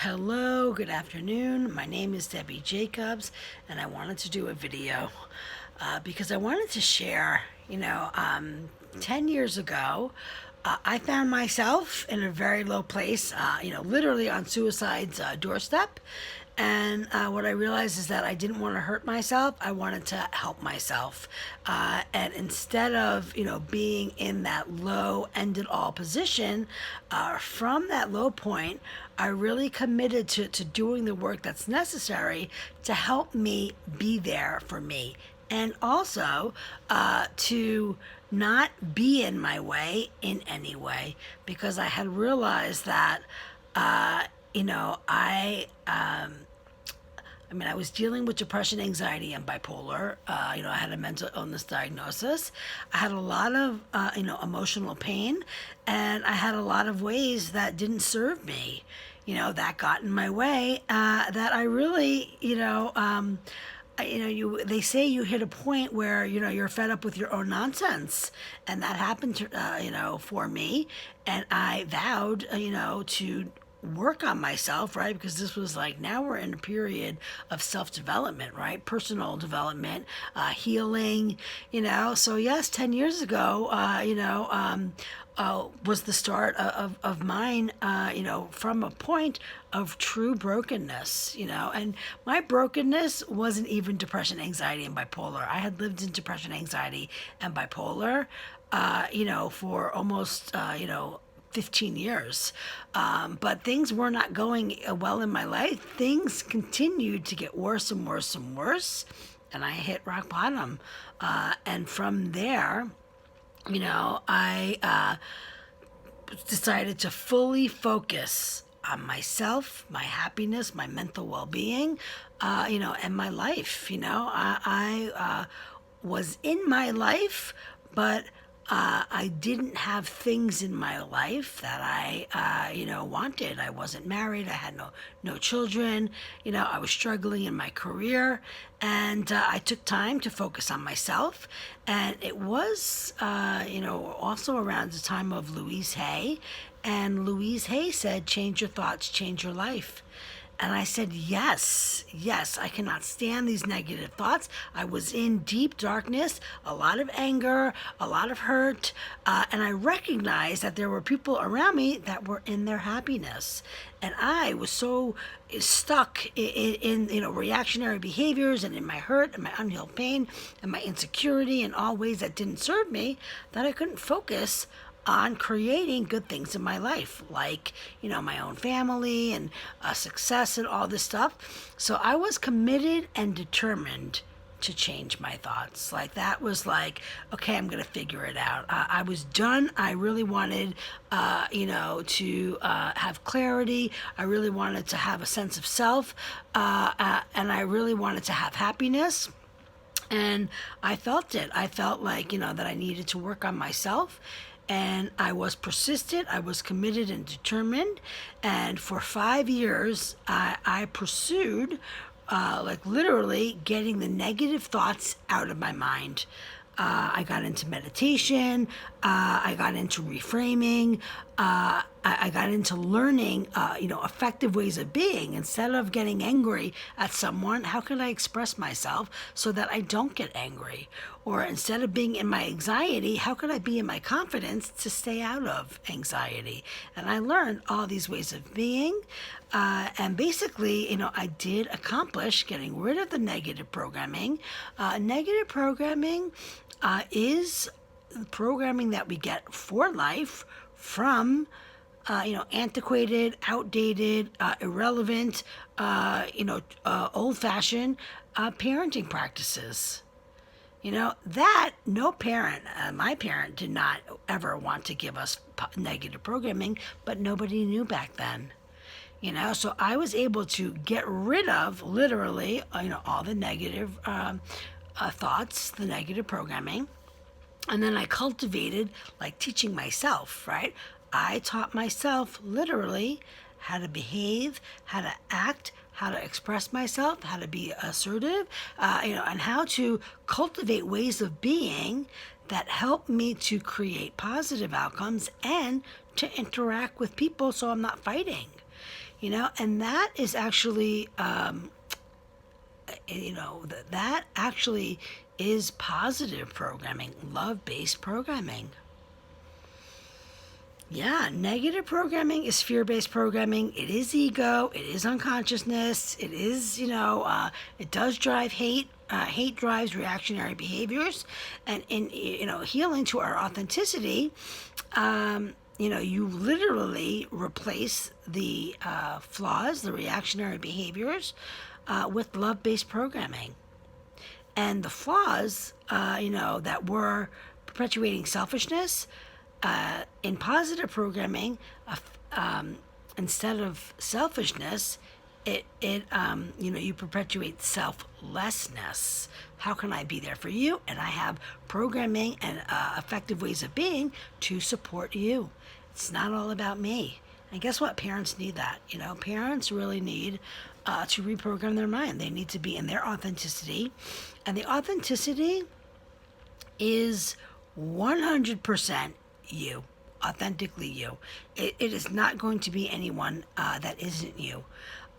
Hello, good afternoon. My name is Debbie Jacobs, and I wanted to do a video because I wanted to share. 10 years ago, I found myself in a very low place, literally on suicide's doorstep. And what I realized is that I didn't want to hurt myself. I wanted to help myself. And instead of, being in that low end it all position, from that low point, I really committed to doing the work that's necessary to help me be there for me. And also to not be in my way in any way, because I had realized that, I was dealing with depression, anxiety, and bipolar. I had a mental illness diagnosis. I had a lot of, emotional pain, and I had a lot of ways that didn't serve me, that got in my way, that I really, they say you hit a point where you're fed up with your own nonsense, and that happened to for me, and I vowed to work on myself, right? Because this was like, now we're in a period of self-development, right? Personal development, healing, so yes, 10 years ago, was the start of mine, from a point of true brokenness, and my brokenness wasn't even depression, anxiety, and bipolar. I had lived in depression, anxiety, and bipolar, for almost, 15 years. But things were not going well in my life. Things continued to get worse and worse and worse. And I hit rock bottom. And from there, I decided to fully focus on myself, my happiness, my mental well-being, and my life. I was in my life, but I didn't have things in my life that I, wanted. I wasn't married. I had no children. I was struggling in my career, and I took time to focus on myself. And it was, also around the time of Louise Hay, and Louise Hay said, "Change your thoughts, change your life." And I said, yes, I cannot stand these negative thoughts. I was in deep darkness, a lot of anger, a lot of hurt, and I recognized that there were people around me that were in their happiness. And I was so stuck in reactionary behaviors, and in my hurt and my unhealed pain and my insecurity and all ways that didn't serve me, that I couldn't focus on creating good things in my life, like, my own family and success and all this stuff. So I was committed and determined to change my thoughts. Like, that was like, okay, I'm going to figure it out. I was done. I really wanted, to have clarity. I really wanted to have a sense of self, and I really wanted to have happiness. And I felt it. I felt like, that I needed to work on myself. And I was persistent, I was committed and determined. And for 5 years, I pursued, literally getting the negative thoughts out of my mind. I got into meditation. I got into reframing. I got into learning, effective ways of being. Instead of getting angry at someone, how can I express myself so that I don't get angry? Or instead of being in my anxiety, how can I be in my confidence to stay out of anxiety? And I learned all these ways of being. And basically, I did accomplish getting rid of the negative programming. Negative programming is programming that we get for life from antiquated, outdated, irrelevant, old-fashioned parenting practices. That no parent, my parent did not ever want to give us negative programming, but nobody knew back then. So I was able to get rid of, literally, all the negative thoughts, the negative programming. And then I cultivated, like, teaching myself, right? I taught myself, literally, how to behave, how to act, how to express myself, how to be assertive, and how to cultivate ways of being that help me to create positive outcomes and to interact with people so I'm not fighting. And that is actually, that actually is positive programming, love-based programming. Yeah, negative programming is fear-based programming. It is ego. It is unconsciousness. It is, it does drive hate. Hate drives reactionary behaviors, and in healing to our authenticity, you literally replace the flaws, the reactionary behaviors, with love-based programming, and the flaws, that were perpetuating selfishness. In positive programming, instead of selfishness, you perpetuate selflessness. How can I be there for you? And I have programming and effective ways of being to support you. It's not all about me. And guess what? Parents need that. Parents really need to reprogram their mind. They need to be in their authenticity. And the authenticity is 100% you, authentically you. It is not going to be anyone that isn't you.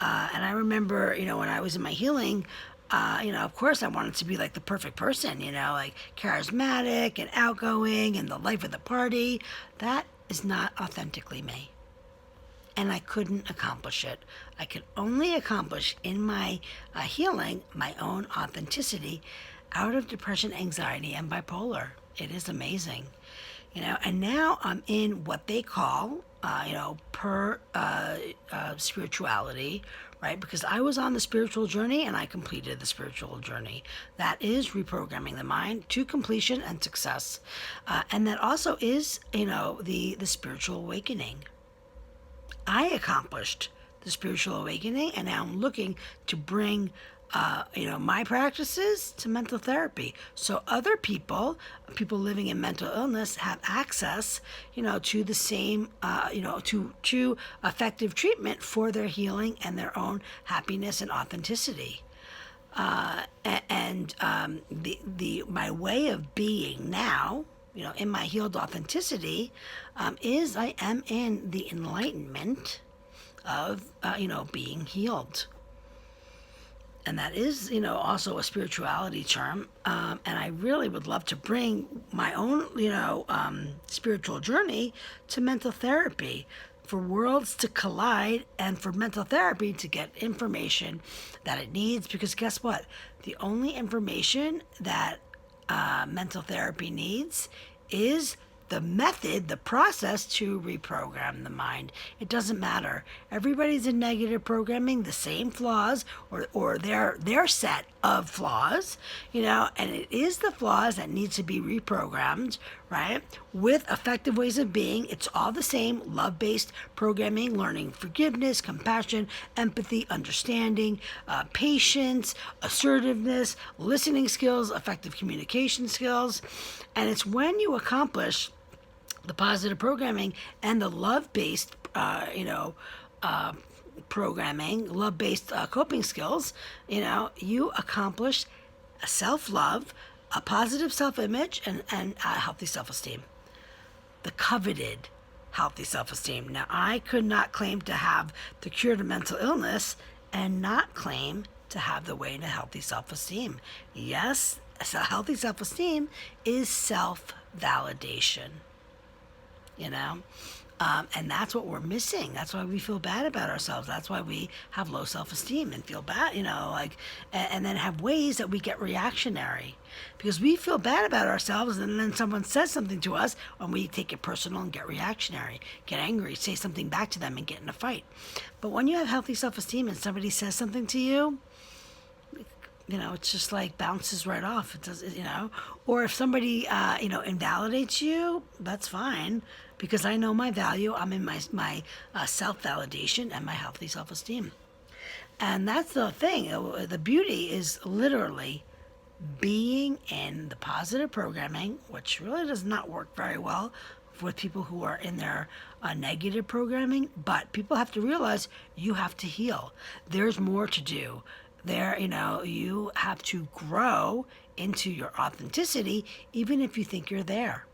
And I remember, when I was in my healing, of course I wanted to be like the perfect person, like charismatic and outgoing and the life of the party. That is not authentically me. And I couldn't accomplish it. I could only accomplish in my healing my own authenticity out of depression, anxiety, and bipolar. It is amazing. And now I'm in what they call, spirituality, right? Because I was on the spiritual journey and I completed the spiritual journey. That is reprogramming the mind to completion and success. And that also is, the spiritual awakening. I accomplished the spiritual awakening, and now I'm looking to bring my practices to mental therapy. So other people living in mental illness have access, to the same, to effective treatment for their healing and their own happiness and authenticity. My way of being now, in my healed authenticity, is I am in the enlightenment of, being healed. And that is, also a spirituality term. And I really would love to bring my own, spiritual journey to mental therapy, for worlds to collide and for mental therapy to get information that it needs. Because guess what? The only information that mental therapy needs is the method, the process to reprogram the mind. It doesn't matter. Everybody's in negative programming, the same flaws or their set of flaws, and it is the flaws that need to be reprogrammed, right? With effective ways of being. It's all the same love-based programming, learning forgiveness, compassion, empathy, understanding, patience, assertiveness, listening skills, effective communication skills. And it's when you accomplish the positive programming and the love-based, programming, love-based coping skills, you accomplish a self-love, a positive self-image, and a healthy self-esteem. The coveted healthy self-esteem. Now, I could not claim to have the cure to mental illness and not claim to have the way to healthy self-esteem. Yes, so healthy self-esteem is self-validation. And that's what we're missing. That's why we feel bad about ourselves. That's why we have low self-esteem and feel bad, and then have ways that we get reactionary, because we feel bad about ourselves, and then someone says something to us and we take it personal and get reactionary, get angry, say something back to them and get in a fight. But when you have healthy self-esteem and somebody says something to you, it's just like bounces right off. It does, or if somebody, invalidates you, that's fine, because I know my value. I'm in my self-validation and my healthy self-esteem. And that's the thing. The beauty is literally being in the positive programming, which really does not work very well with people who are in their negative programming. But people have to realize you have to heal. There's more to do. You have to grow into your authenticity, even if you think you're there.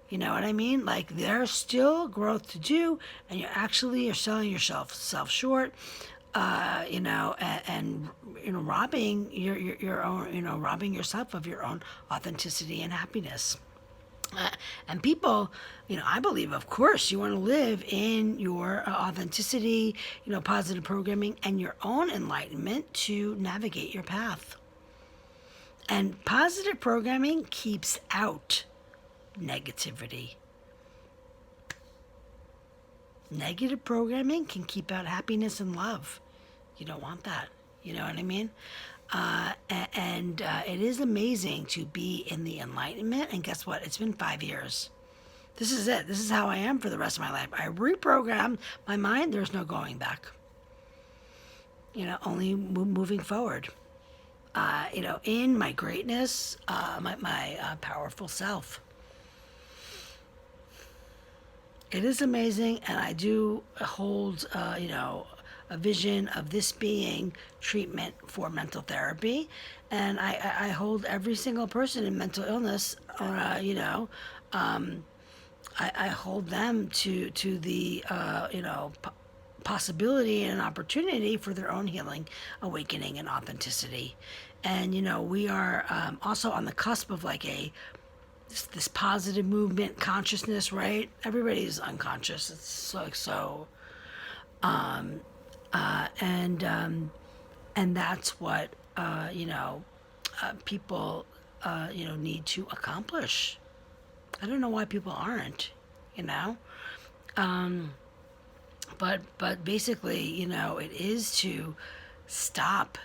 You know what I mean? Like there's still growth to do, and you're selling yourself short. And robbing your own, robbing yourself of your own authenticity and happiness. And people, I believe, of course, you want to live in your authenticity, positive programming, and your own enlightenment to navigate your path. And positive programming keeps out negativity. Negative programming can keep out happiness and love. You don't want that. You know what I mean? And it is amazing to be in the enlightenment. And guess what? It's been 5 years. This is it. This is how I am for the rest of my life. I reprogrammed my mind. There's no going back. Only moving forward. In my greatness, my powerful self. It is amazing, and I do hold, a vision of this being treatment for mental therapy, and I hold every single person in mental illness, I hold them to the, possibility and opportunity for their own healing, awakening, and authenticity. And, we are also on the cusp of like this positive movement consciousness, right? Everybody's unconscious. It's so and that's what people need to accomplish. I don't know why people aren't, but basically, it is to stop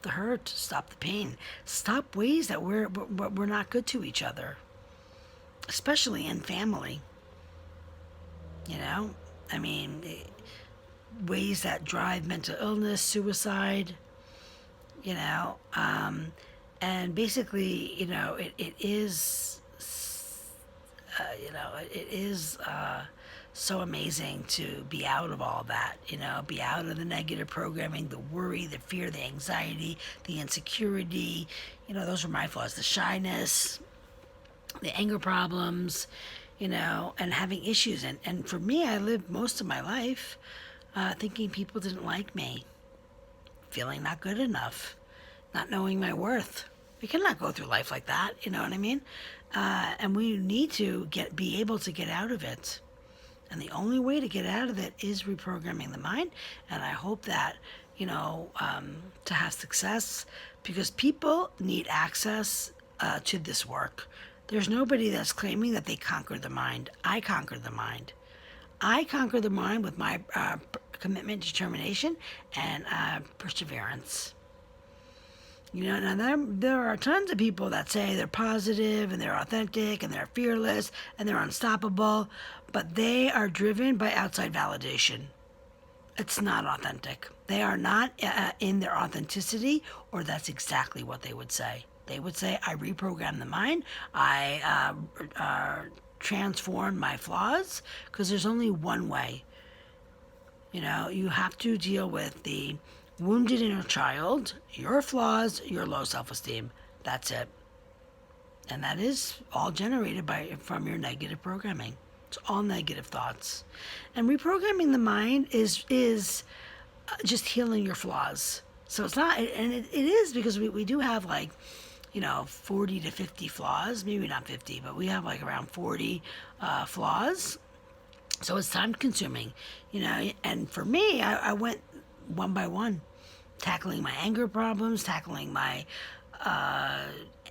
the hurt, stop the pain, stop ways that we're not good to each other, especially in family. I mean, ways that drive mental illness, suicide. And basically, it is, it is so amazing to be out of all that, be out of the negative programming, the worry, the fear, the anxiety, the insecurity. Those are my flaws, the shyness, the anger problems, and having issues. And for me, I lived most of my life thinking people didn't like me, feeling not good enough, not knowing my worth. We cannot go through life like that, you know what I mean? And we need to be able to get out of it. And the only way to get out of it is reprogramming the mind. And I hope that, to have success, because people need access to this work. There's nobody that's claiming that they conquered the mind. I conquered the mind. I conquer the mind with my commitment, determination, and perseverance. Now there are tons of people that say they're positive and they're authentic and they're fearless and they're unstoppable, but they are driven by outside validation. It's not authentic. They are not in their authenticity, or that's exactly what they would say. They would say, I reprogrammed the mind, I transformed my flaws, because there's only one way. You have to deal with the wounded inner child, your flaws, your low self-esteem. That's it. And that is all generated from your negative programming. It's all negative thoughts. And reprogramming the mind is just healing your flaws. So it's not, and it is because we do have 40 to 50 flaws, maybe not 50, but we have around 40 flaws. So it's time consuming, and for me, I went one by one, tackling my anger problems, tackling my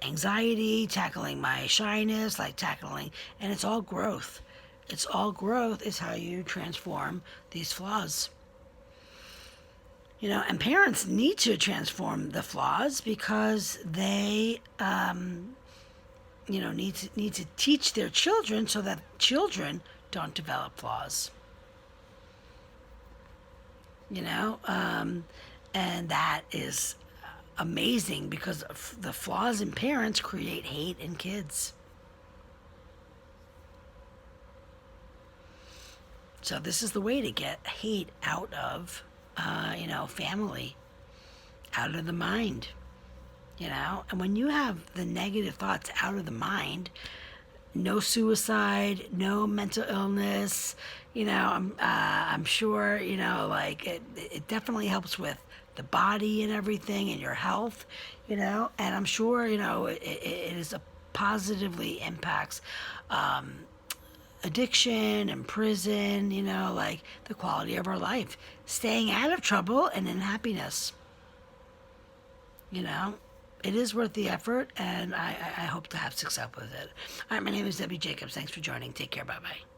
anxiety, tackling my shyness, and it's all growth. It's all growth is how you transform these flaws. And parents need to transform the flaws because they, need to teach their children so that children don't develop flaws. And that is amazing because the flaws in parents create hate in kids. So this is the way to get hate out of, family, out of the mind, and when you have the negative thoughts out of the mind, no suicide, no mental illness. I'm sure, like it definitely helps with the body and everything and your health, and I'm sure, it is a positively impacts addiction and prison, like the quality of our life, staying out of trouble and in happiness, you know. It is worth the effort, and I hope to have success with it. All right, my name is Debbie Jacobs. Thanks for joining. Take care. Bye bye.